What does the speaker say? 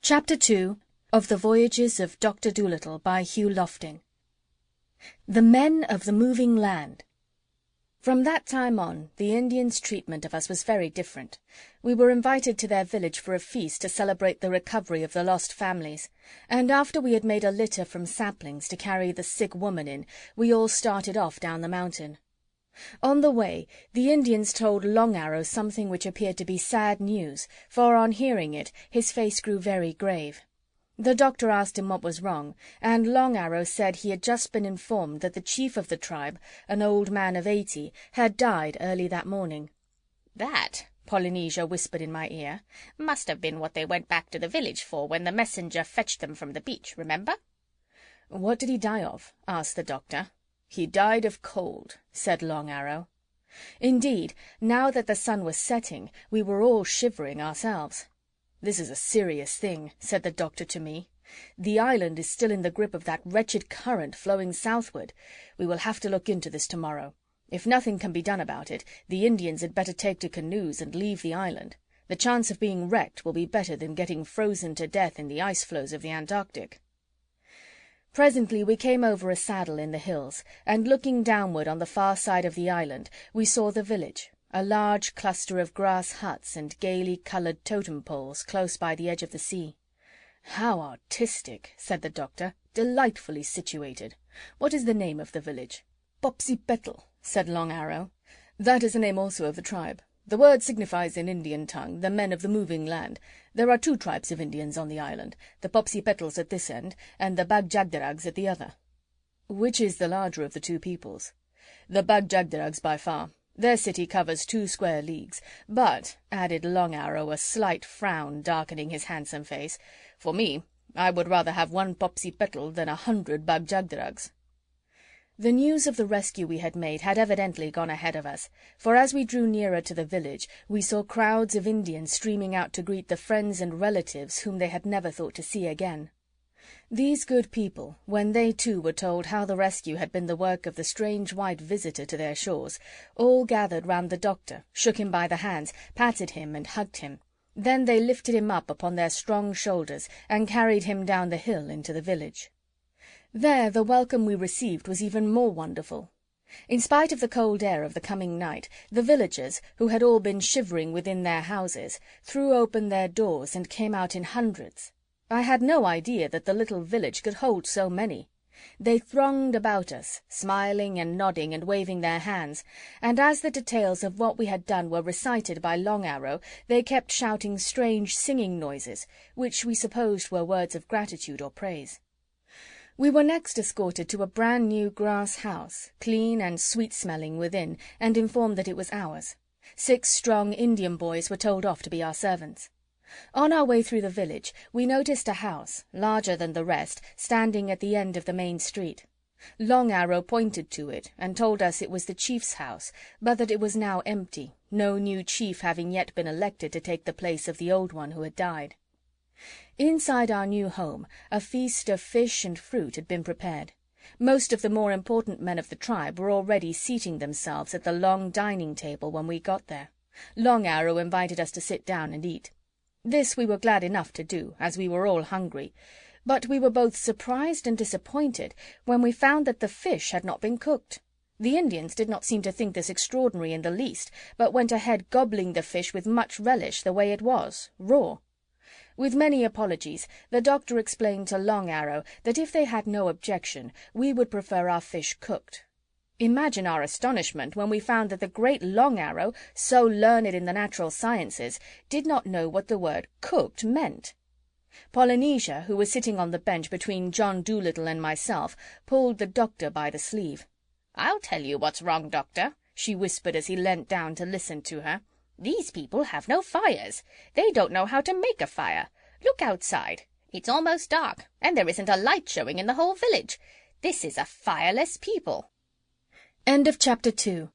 Chapter 2 of The Voyages of Dr. Dolittle by Hugh Lofting. The Men of the Moving Land. From that time on, the Indians' treatment of us was very different. We were invited to their village for a feast to celebrate the recovery of the lost families, and after we had made a litter from saplings to carry the sick woman in, we all started off down the mountain. On the way, the Indians told Long Arrow something which appeared to be sad news, for on hearing it, his face grew very grave. The doctor asked him what was wrong, and Long Arrow said he had just been informed that the chief of the tribe, an old man of 80, had died early that morning. "That," Polynesia whispered in my ear, "must have been what they went back to the village for when the messenger fetched them from the beach, remember?" "What did he die of?" asked the doctor. "He died of cold," said Long Arrow. Indeed, now that the sun was setting, we were all shivering ourselves. "This is a serious thing," said the doctor to me. "The island is still in the grip of that wretched current flowing southward. We will have to look into this tomorrow. If nothing can be done about it, the Indians had better take to canoes and leave the island. The chance of being wrecked will be better than getting frozen to death in the ice floes of the Antarctic." Presently we came over a saddle in the hills, and looking downward on the far side of the island, we saw the village, a large cluster of grass huts and gaily coloured totem poles close by the edge of the sea. "How artistic," said the doctor. "Delightfully situated. What is the name of the village?" "Popsipetel," said Long Arrow. "That is the name also of the tribe. The word signifies in Indian tongue, the men of the moving land. There are two tribes of Indians on the island, the Popsipetels at this end, and the Bag-Jagderags at the other." "Which is the larger of the two peoples?" "The Bag-Jagderags by far. Their city covers 2 square leagues. But," added Long Arrow, a slight frown darkening his handsome face, "for me, I would rather have 1 Popsipetel than 100 Bag-Jagderags." The news of the rescue we had made had evidently gone ahead of us, for as we drew nearer to the village, we saw crowds of Indians streaming out to greet the friends and relatives whom they had never thought to see again. These good people, when they too were told how the rescue had been the work of the strange white visitor to their shores, all gathered round the doctor, shook him by the hands, patted him and hugged him. Then they lifted him up upon their strong shoulders and carried him down the hill into the village. There the welcome we received was even more wonderful. In spite of the cold air of the coming night, the villagers, who had all been shivering within their houses, threw open their doors and came out in hundreds. I had no idea that the little village could hold so many. They thronged about us, smiling and nodding and waving their hands, and as the details of what we had done were recited by Long Arrow, they kept shouting strange singing noises, which we supposed were words of gratitude or praise. We were next escorted to a brand-new grass house, clean and sweet-smelling within, and informed that it was ours. 6 strong Indian boys were told off to be our servants. On our way through the village, we noticed a house, larger than the rest, standing at the end of the main street. Long Arrow pointed to it, and told us it was the chief's house, but that it was now empty, no new chief having yet been elected to take the place of the old one who had died. Inside our new home, a feast of fish and fruit had been prepared. Most of the more important men of the tribe were already seating themselves at the long dining table when we got there. Long Arrow invited us to sit down and eat. This we were glad enough to do, as we were all hungry, but we were both surprised and disappointed when we found that the fish had not been cooked. The Indians did not seem to think this extraordinary in the least, but went ahead gobbling the fish with much relish the way it was, raw. With many apologies, the doctor explained to Long Arrow that if they had no objection, we would prefer our fish cooked. Imagine our astonishment when we found that the great Long Arrow, so learned in the natural sciences, did not know what the word cooked meant. Polynesia, who was sitting on the bench between John Dolittle and myself, pulled the doctor by the sleeve. "I'll tell you what's wrong, Doctor," she whispered as he leant down to listen to her. "These people have no fires. They don't know how to make a fire. Look outside. It's almost dark, and there isn't a light showing in the whole village. This is a fireless people." End of Chapter 2.